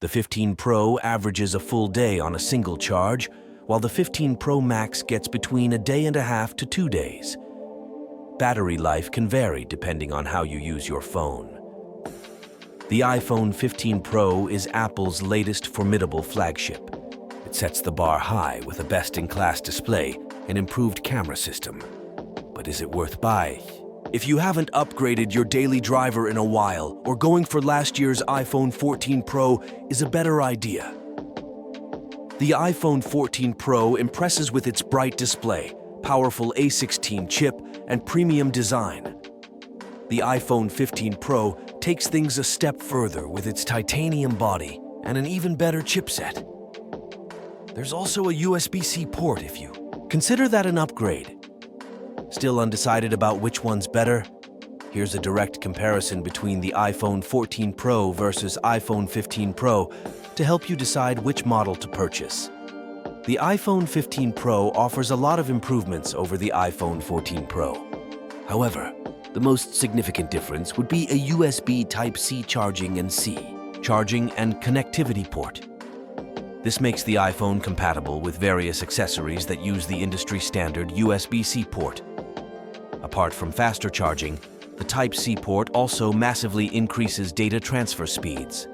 The 15 Pro averages a full day on a single charge, while the 15 Pro Max gets between a day and a half to 2 days. Battery life can vary depending on how you use your phone. The iPhone 15 Pro is Apple's latest formidable flagship. It sets the bar high with a best-in-class display and improved camera system. But is it worth buying? If you haven't upgraded your daily driver in a while, or going for last year's iPhone 14 Pro is a better idea. The iPhone 14 Pro impresses with its bright display, powerful A16 chip, and premium design. The iPhone 15 Pro takes things a step further with its titanium body and an even better chipset. There's also a USB-C port if you consider that an upgrade. Still undecided about which one's better? Here's a direct comparison between the iPhone 14 Pro versus iPhone 15 Pro to help you decide which model to purchase. The iPhone 15 Pro offers a lot of improvements over the iPhone 14 Pro. However, the most significant difference would be a USB Type-C charging and connectivity port. This makes the iPhone compatible with various accessories that use the industry-standard USB-C port. Apart from faster charging, the Type-C port also massively increases data transfer speeds.